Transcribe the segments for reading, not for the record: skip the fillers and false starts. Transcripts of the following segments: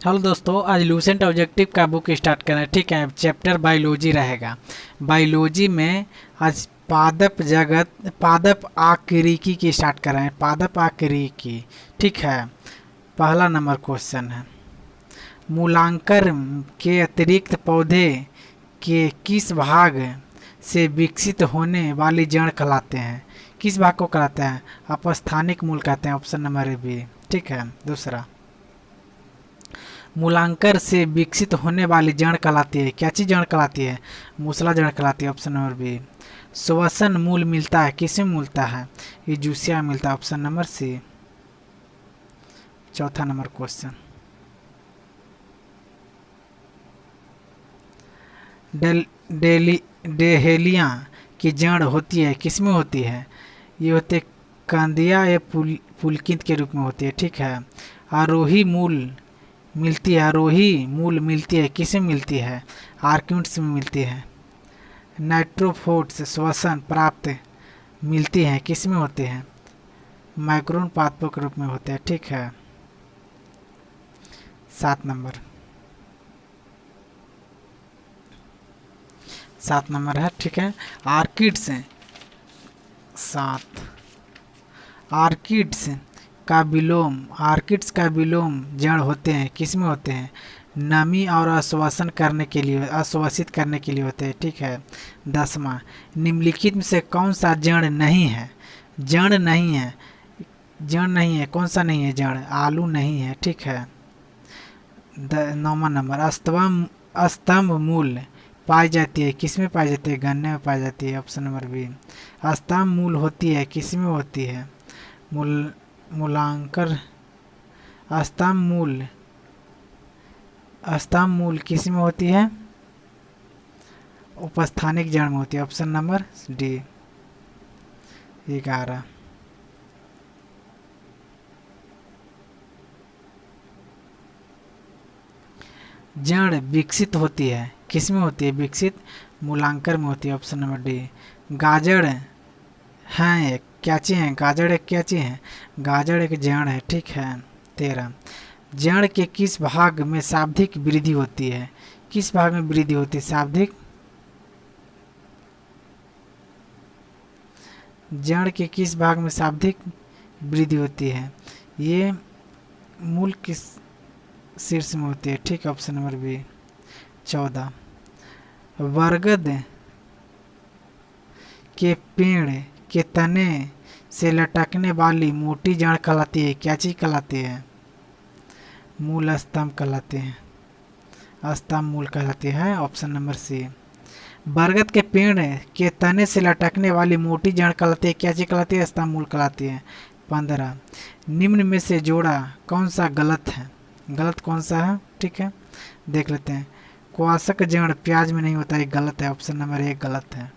Hello दोस्तों, आज Lucent objective का बुक स्टार्ट करें। ठीक है, चैप्टर बायोलॉजी रहेगा। बायोलॉजी में आज पादप आकृति की स्टार्ट कर रहे हैं। पादप आकृति। ठीक है, पहला नंबर क्वेश्चन है, मूलांकर के अतिरिक्त पौधे के किस भाग से विकसित होने वाली जड़ कहलाते हैं? किस भाग को कहलाते हैं? अपस्थानिक मूल कहते हैं। Option number B. ठीक है, दूसरा, मूलांकर से विकसित होने वाली जड़ कहलाती है। क्या चीज जड़ कहलाती है? मूसला जड़ कहलाती है। Option number B. श्वसन मूल मिलता है, किसमें मिलता है? ये जूसिया मिलता है। Option number C. चौथा नंबर क्वेश्चन, डेहेलिया की जड़ होती है, किसमें होती है? ये होते कंदिया या पुलकित के रूप में होती है। ठीक है, आरोही मूल मिलती है, किसे मिलती है? आर्क्यूट्स में मिलती है। नाइट्रोफोर्स श्वसन प्राप्त मिलती हैं, किस में होते हैं? माइक्रोन पादपों के रूप में होते हैं। ठीक है, 7 नंबर है। ठीक है, आर्किड्स 7, आर्किड्स का विलोम जड़ होते हैं, किस में होते हैं? नमी और आश्वासित करने के लिए होते हैं। ठीक है, 10वां, निम्नलिखित में से कौन सा जड़ नहीं है? जड़ नहीं है, कौन सा नहीं है जड़? आलू नहीं है। ठीक है, 9वां नंबर, स्तंभ मूल पाई जाती है, किस में पाई जाती है? गन्ने में पाई जाती है। Option number B. स्तंभ मूल होती है, किस में होती है? मूलांकर स्तंभ मूल किस में होती है? उपस्थानिक जड़ में होती है। Option number D. 11, जड़ विकसित होती है, किस में होती है विकसित? मूलांकर में होती है। Option number D. गाजर हैं एक क्या चीज है? गाजर एक क्या चीज है? गाजर एक जड़ है। ठीक है, 13, जड़ के किस भाग में शाब्दिक वृद्धि होती है? किस भाग में वृद्धि होती है शाब्दिक? जड़ के किस भाग में शाब्दिक वृद्धि होती है? ये मूल किस शीर्ष में होती है? ठीक है, ऑप्शन नंबर बी। 14, बरगद के पेड़ के तने से लटकने वाली मोटी जड़ कहलाती है, क्या चीज कहलाती है? मूल स्तंभ कहलाते हैं, स्तंभ मूल कहलाती है। Option number C. बरगद के पेड़ के तने से लटकने वाली मोटी जड़ कहलाती है, क्या चीज कहलाती है? स्तंभ मूल कहलाती है। 15, निम्न में से जोड़ा कौन सा गलत है? गलत कौन सा है? ठीक है, देख लेते हैं। क्वासक जड़ प्याज में नहीं होता है, गलत है। ऑप्शन नंबर एक गलत है।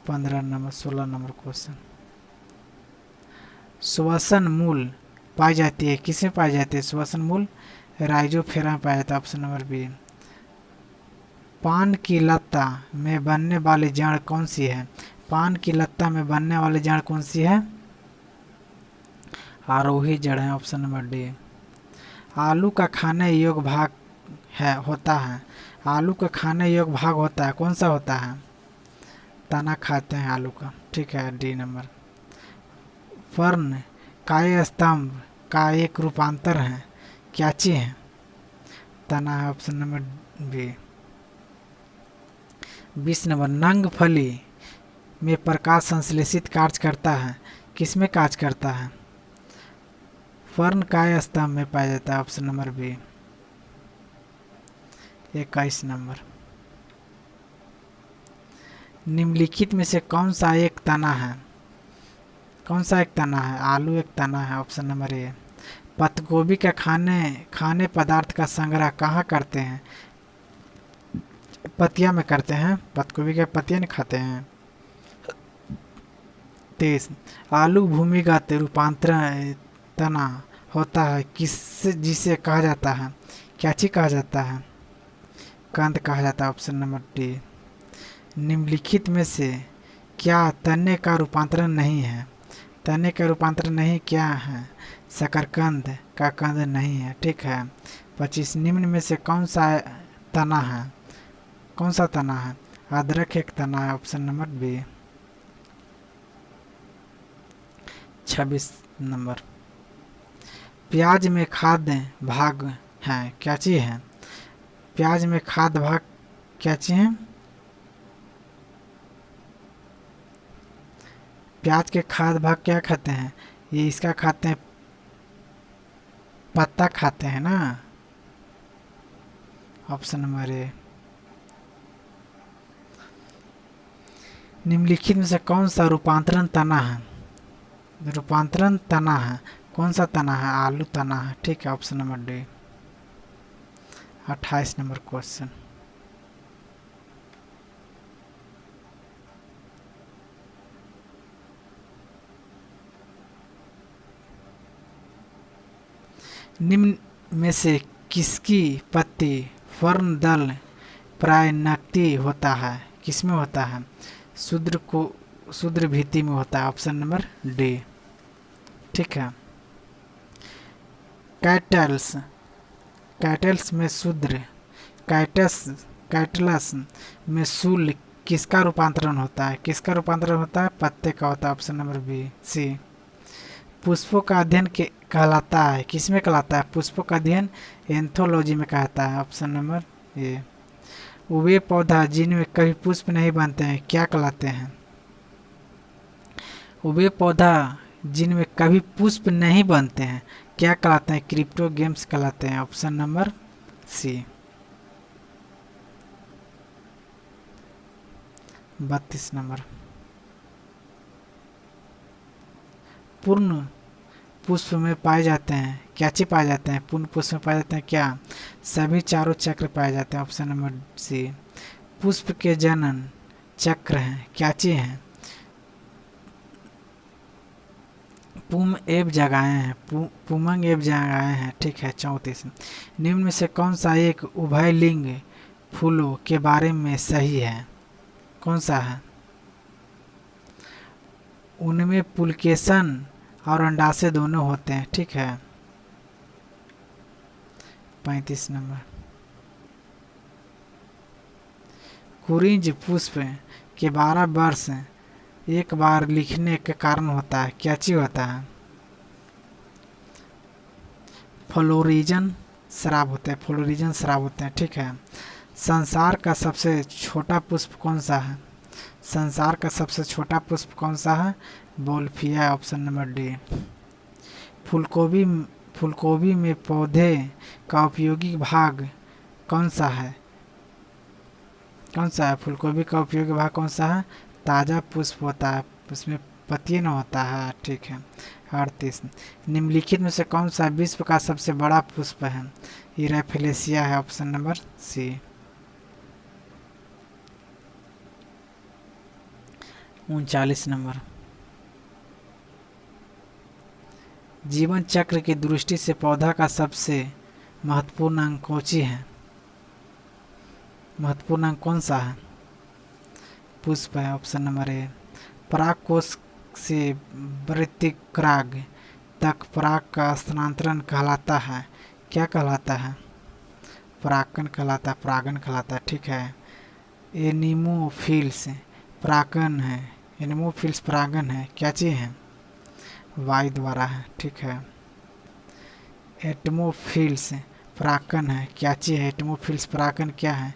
16 नंबर क्वेश्चन, श्वसन मूल पाई जाती है, किसमें पाई जाती है श्वसन मूल? राइजोफेरा में पाया जाता है। Option number B. पान की लता में बनने वाली जड़ कौन सी है? पान की लता में बनने वाली जड़ कौन सी है? आरोही जड़ है। Option number D. आलू का खाने योग्य भाग होता है, आलू का खाने योग्य भाग होता है, कौन सा होता है? तना खाते हैं आलू का। ठीक है, डी नंबर। फर्न काय स्तंभ का एक रूपांतर है, क्या चीज है? तना है। Option number B. 20 नंबर, नंग फली में प्रकाश संश्लेषित कार्य करता है, किसमें कार्य करता है? फर्न काय स्तंभ में पाया जाता है। Option number B. 21 नंबर, निम्नलिखित में से कौन सा एक तना है? कौन सा एक तना है? आलू एक तना है। Option number A. पत्तगोभी का खाने पदार्थ का संग्रह कहाँ करते हैं? पतिया में करते हैं, पत्तगोभी के पतिया नहीं खाते हैं। 23, आलू भूमिगत रूपांतरण तना होता है, जिसे कहा जाता है, क्या चीज कहा जाता है? कंद कहा जाता है। Option number D. निम्नलिखित में से क्या तने का रूपांतरण नहीं है? तने का रूपांतरण नहीं क्या है? शकरकंद का कंद नहीं है, ठीक है। 25 निम्न में से कौन सा तना है? कौन सा तना है? अदरक एक तना है, ऑप्शन नंबर बी। 26 नंबर, प्याज में खाद्य भाग है, क्या चीज है? प्याज में खाद्य भाग क्या चीज है? प्याज के खाद्य भाग क्या खाते हैं? ये इसका खाते हैं, पत्ता खाते हैं ना, ऑप्शन नंबर ए। निम्नलिखित में से कौन सा रूपांतरण तना है? रूपांतरण तना है, कौन सा तना है? आलू तना है, ठीक है, option number D. 28 number question, निम्न में से किसकी पत्ती फर्न दल प्राय नकती होता है? किसमें होता है? शूद्र भीति में होता है, ऑप्शन नंबर डी, ठीक है। कैटल्स, कैटल्स में शूद्र, कैटलस में शूल किसका रूपांतरण होता है? किसका रूपांतरण होता है? पत्ते का होता है, ऑप्शन नंबर बी सी। पुष्पों का अध्ययन कहलाता है, किसमें कहलाता है? पुष्पों का अध्ययन एंथोलॉजी में कहता है, ऑप्शन नंबर ए। वे पौधा जिनमें कभी पुष्प नहीं बनते हैं क्या कहलाते हैं? वे पौधा जिनमें कभी पुष्प नहीं बनते हैं क्या कहलाते हैं? क्रिप्टोगेम्स कहलाते हैं, ऑप्शन नंबर सी। 32 नंबर, पूर्ण पुष्प में पाए जाते हैं, क्या चीज पाए जाते हैं? पूर्ण पुष्प में पाए जाते हैं क्या? सभी चारों चक्र पाए जाते हैं, ऑप्शन नंबर सी। पुष्प के जनन चक्र हैं, क्या चीज हैं? पुम एव जगाएं हैं, पुमंग एव जगाएं हैं, ठीक है। 34 निम्न में से कौन सा एक उभयलिंग फूलों के बारे में सही है? कौन सा है? उनमें पुलकेशन और अंडाशय दोनों होते हैं, ठीक है। 35 नंबर, कुरिंज पुष्प के 12 वर्ष एक बार लिखने के कारण होता है, क्या चीज होता है? फ्लोरिजन शराब होते हैं, फ्लोरिजन शराब होते हैं, ठीक है। संसार का सबसे छोटा पुष्प कौन सा है? संसार का सबसे छोटा पुष्प कौन सा है? बोल्फिया, ऑप्शन नंबर डी। फूलगोभी में पौधे का उपयोगी भाग कौन सा है? कौन सा है? फूलगोभी का उपयोगी भाग कौन सा है? ताज़ा पुष्प होता है, उसमें पत्ती न होता है, ठीक है। 38 निम्नलिखित में से कौन सा विश्व का सबसे बड़ा पुष्प है? ये रैफेलेसिया है, ऑप्शन नंबर सी। 39 नंबर, जीवन चक्र की दृष्टि से पौधा का सबसे महत्वपूर्ण अंग कौन-सी है? महत्वपूर्ण अंग कौन सा है? पुष्प है, ऑप्शन नंबर ए। पराग कोश से वृत्तिक्राग तक पराग का स्थानांतरण कहलाता है, क्या कहलाता है? परागन कहलाता है, परागन कहलाता है, ठीक है। एनिमोफिल्स परागन है, एनिमोफिल्स परागन है, क्या चीज है? वायु द्वारा है, ठीक है। एटमोफिल्स परागन है, क्या चीज है? एटमोफिल्स परागन क्या है?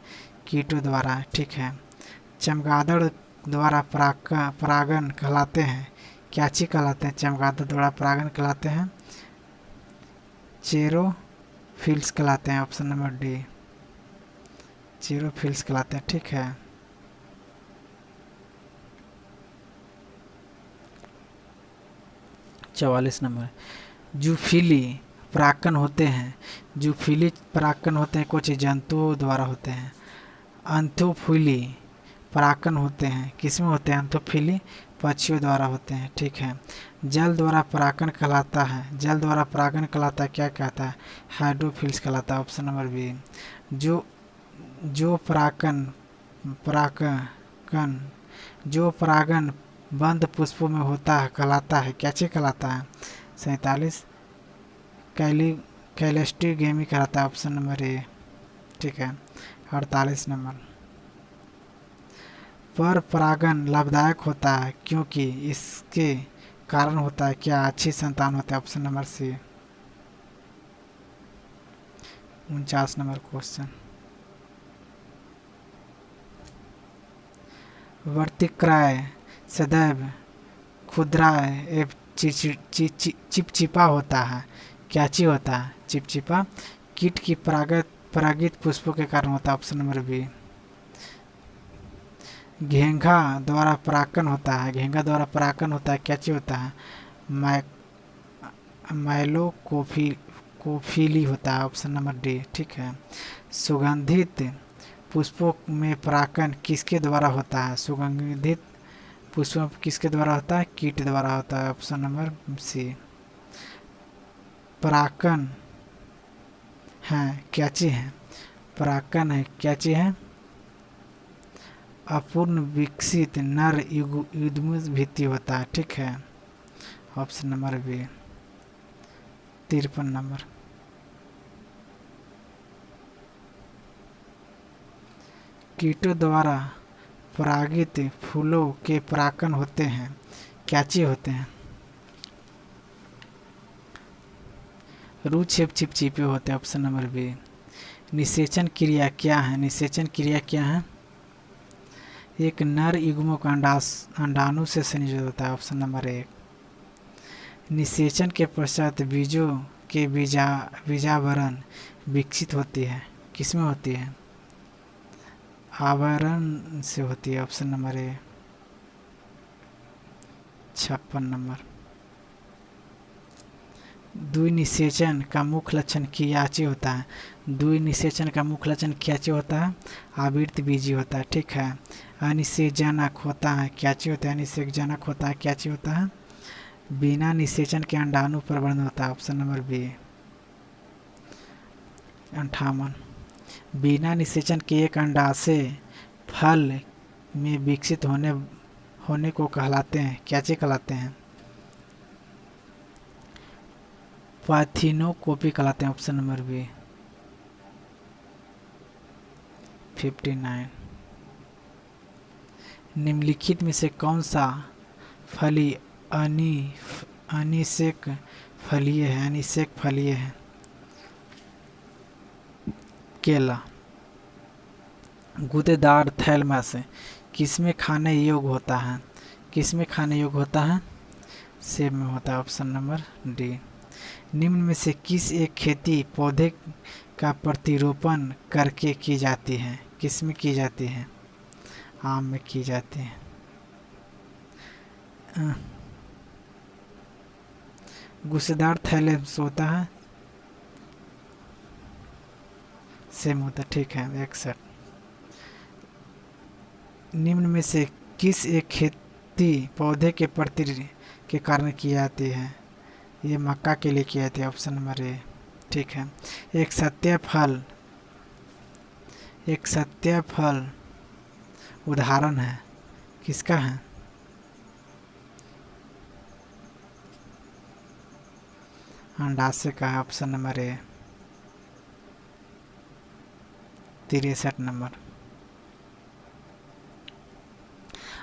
कीटों द्वारा है, ठीक है। चमगादड़ द्वारा परागन कहलाते हैं, क्या चीज कहलाते हैं? चमगादड़ द्वारा परागन कहलाते हैं चेरोफिल्स कहलाते हैं, ऑप्शन नंबर डी। चेरोफिल्स कहलाते हैं, ठीक है। चवालीस नंबर, जूफिली परागन होते हैं, जूफिली परागन होते हैं कुछ जंतुओं द्वारा होते हैं। अंथोफिली परागन होते हैं, किसमें होते हैं? अंथोफिली पक्षियों द्वारा होते हैं, ठीक है। जल द्वारा परागन कहलाता है, जल द्वारा परागन कहलाता है, क्या कहता है? हाइड्रोफिल्स कहलाता है, ऑप्शन नंबर बी। जो परागन बंद पुष्पों में होता है कहलाता है, क्या चीज कहलाता है? 47 कैली कैलेस्टी गेमी कहलाता है, ऑप्शन नंबर ए। ठीक है। 48 नंबर, पर परागण लाभदायक होता है क्योंकि इसके कारण होता है क्या? अच्छी संतान होते हैं, option number C. 49 number question, वर्तिक्राय सदैव खुदराय एवं चिपचिपा होता है, क्या चीज होता है? चिपचिपा कीट की परागित पुष्पों के कारण होता है, ऑप्शन नंबर बी। घेंघा द्वारा परागण होता है, घेंघा द्वारा परागण होता है, क्या चीज होता है? कोफीली होता है, ऑप्शन नंबर डी। ठीक है। सुगंधित पुष्पों में परागण किसके द्वारा होता है? सुगंधित पुष्पों किसके द्वारा होता है? कीट द्वारा होता है, ऑप्शन नंबर सी। परागण है क्या चीज है? परागण है क्या चीज है? अपूर्ण विकसित नर युग्म भित्ति होता है। ठीक है। Option number B. 53 नंबर, कीटों द्वारा परागित फूलों के परागण होते हैं, क्या चीज होते हैं? रूप चिपचिपे होते हैं, ऑप्शन नंबर बी। निषेचन क्रिया क्या है? निषेचन क्रिया क्या है? एक नर युग्म का अंडाणु से संयोजित होता है, ऑप्शन नंबर एक। निषेचन के पश्चात बीजों के बीजावरण विकसित होती है, किसमें होती है? आवरण से होती है, ऑप्शन नंबर ए। 56 नंबर, द्विनिषेचन का मुख्य लक्षण क्या चीज होता है? द्विनिषेचन का मुख्य लक्षण क्या चीज होता है? आवृत्त बीजी होता है। ठीक है। अनिषेचनक होता है, क्या चीज होता है? अनिषेचनक होता है, क्या चीज होता है? बिना निषेचन के अंडाणु प्रबंध होता है, ऑप्शन नंबर बी। 58, बिना निषेचन के एक अंडाशय फल में विकसित होने को कहलाते हैं, क्या चीज कहलाते हैं? पार्थिनोकोपी कहलाते हैं, ऑप्शन नंबर बी। 59, निम्नलिखित में से कौन सा फली अनिषेक फलीय है? अनिषेक फलीय है। केला गूदेदार थैलमस किसमें खाने योग्य होता है? किसमें खाने योग्य होता है? सेब में होता है, ऑप्शन नंबर डी। निम्न में से किस एक खेती पौधे का प्रतिरोपण करके की जाती है? किस में की जाती है? आम में की जाती है। गुस्सेदार थैलेमस होता है, सेम होता है। ठीक है। 61, निम्न में से किस एक खेती पौधे के प्रति के कारण की जाती है? ये मक्का के लिए की जाती है, ऑप्शन नंबर ए। ठीक है। एक सत्य फल उदाहरण है, किसका है? अंडाशय का है, ऑप्शन नंबर ए। 63 नंबर,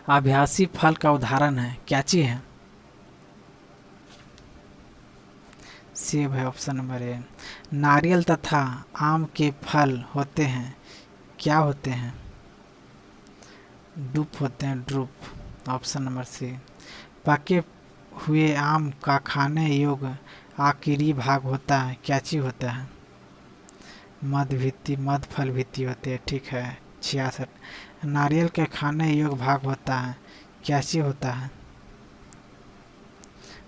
आभासी फल का उदाहरण है, क्या चीज है? सेब है, ऑप्शन नंबर ए। नारियल तथा आम के फल होते हैं, क्या होते हैं? ड्रूप होते हैं, ड्रूप, ऑप्शन नंबर सी। पके हुए आम का खाने योग्य आखिरी भाग होता है, क्या चीज होता है? मध्य फल भित्ति होती है। ठीक है। 66, नारियल के खाने योग्य भाग होता है, क्या चीज होता है?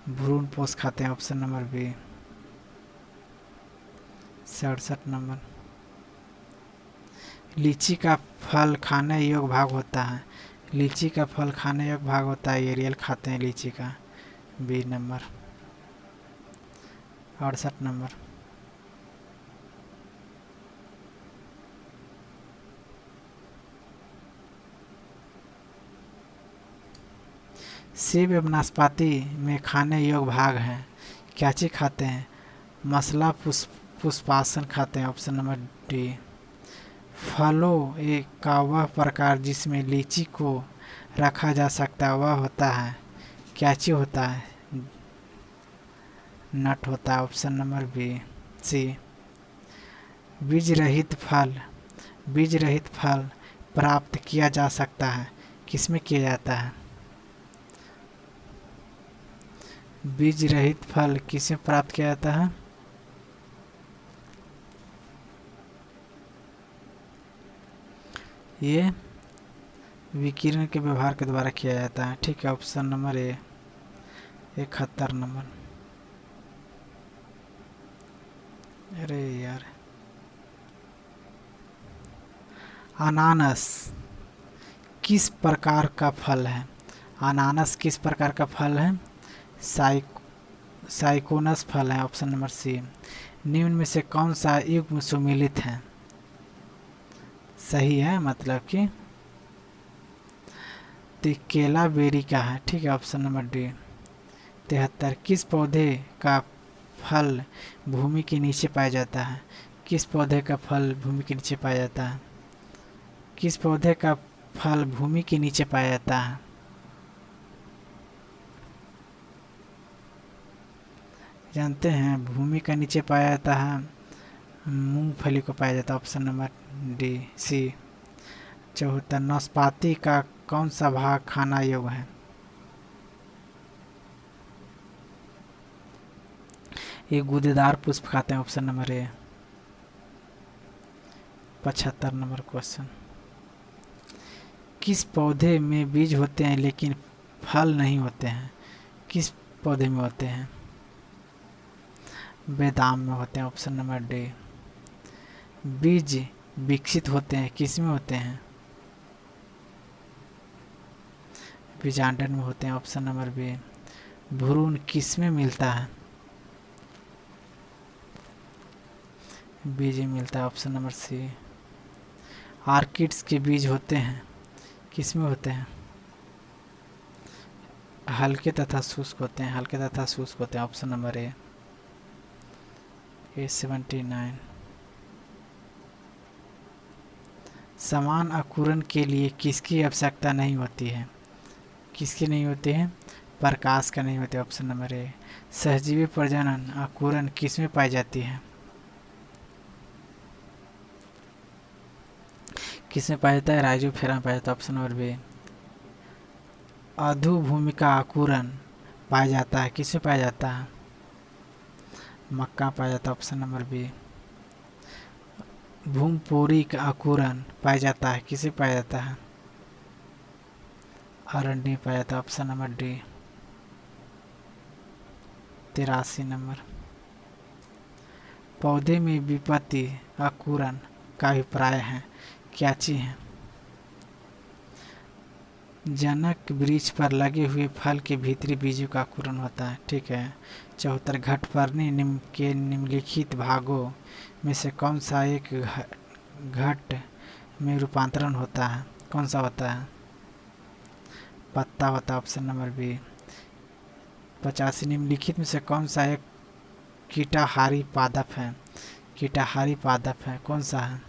भ्रूण पोष खाते हैं, ऑप्शन नंबर बी। 67 नंबर, लीची का फल खाने योग्य भाग होता है, लीची का फल खाने योग्य भाग होता है, एरियल खाते हैं लीची का, बी नंबर। 68 नंबर, सेब एवं नाशपाती में खाने योग्य भाग हैं। क्या चीज खाते हैं? मसला पुष्पासन खाते हैं, ऑप्शन नंबर डी। फलों एक का वह प्रकार जिसमें लीची को रखा जा सकता है वह होता है, क्या चीज होता है? नट होता है, ऑप्शन नंबर बी सी। बीज रहित फल प्राप्त किया जा सकता है, किसमें किया जाता है? बीज रहित फल किसमें प्राप्त किया जाता है? ये विकिरण के व्यवहार के द्वारा किया जाता है। ठीक है, ऑप्शन नंबर ए 71 नंबर। अरे यार, अनानास किस प्रकार का फल है? अनानास किस प्रकार का फल है? साइकोनस फल है, ऑप्शन नंबर सी। निम्न में से कौन सा युग्म सुमेलित है? सही है, मतलब कि केला बेरी का है। ठीक है, ऑप्शन नंबर डी 73। किस पौधे का फल भूमि के नीचे पाया जाता है? किस पौधे का फल भूमि के नीचे पाया जाता है? किस पौधे का फल भूमि के नीचे पाया जाता है? जानते हैं, भूमि का नीचे पाया जाता है, मूंगफली को पाया जाता है, ऑप्शन नंबर डी सी। 74। नाशपाती का कौन सा भाग खाना योग्य है? ये गूदेदार पुष्प खाते हैं, option number A. 75 number question. किस पौधे में बीज होते हैं लेकिन फल नहीं होते हैं? किस पौधे में होते हैं? बेदाम में होते हैं, ऑप्शन नंबर डी। बीज विकसित होते हैं, किस में होते हैं? बीजांडन में होते हैं, ऑप्शन नंबर बी। भ्रूण किस में मिलता है? बीज में मिलता है, ऑप्शन नंबर सी। ऑर्किड्स के बीज होते हैं, किस में होते हैं? हल्के तथा शुष्क होते हैं, हल्के तथा शुष्क होते हैं, ऑप्शन नंबर ए 79। समान अंकुरण के लिए किसकी आवश्यकता नहीं होती है? किसकी नहीं होती है? प्रकाश का नहीं होती, ऑप्शन नंबर ए। सहजीवी प्रजनन अंकुरण किस में पाई जाती है? किस में पाया जाता है? राइजोफोरा में पाया जाता है, ऑप्शन नंबर बी। अधोभूमिका अंकुरण पाया जाता है, किस में पाया जाता है? मक्का पाया जाता है, ऑप्शन नंबर बी। भूमपोरिक अंकुरण पाया जाता है, किसे पाया जाता है? अरंडी पाया जाता है, ऑप्शन नंबर डी 83 नंबर। पौधे में विपत्ति अंकुरण का अभिप्राय है, क्या चीज है? जनक वृक्ष पर लगे हुए फल के भीतरी बीजों का अंकुरण होता है। ठीक है। 74। घटपर्णी के निम्नलिखित भागों में से कौन सा एक घट में रूपांतरण होता है? कौन सा होता है? पत्ता होता है, ऑप्शन नंबर बी। 85। निम्नलिखित में से कौन सा एक कीटाहारी पादप है? कीटाहारी पादप है, कौन सा है?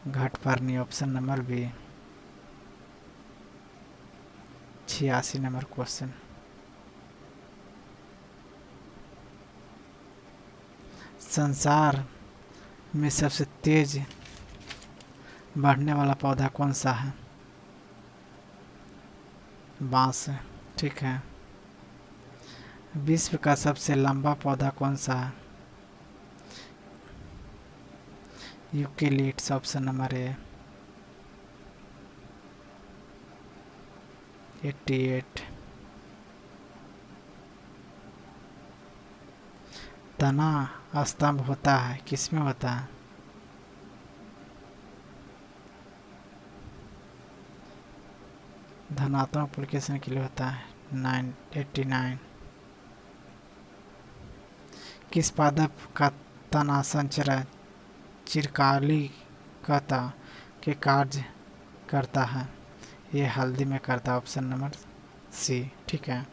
घटपर्णी, option number B 86 number question. संसार में सबसे तेज बढ़ने वाला पौधा कौन सा है? बांस है। ठीक है। विश्व का सबसे लंबा पौधा कौन सा है? Eucalyptus, option number A 88। तना स्तंभ होता है, किसमें होता है? धनात्मक एप्लीकेशन के लिए होता है 89। किस पादप का तना संचरण चिरकालिकता के कार्य करता है? ये हल्दी में करता है, ऑप्शन नंबर सी, ठीक है।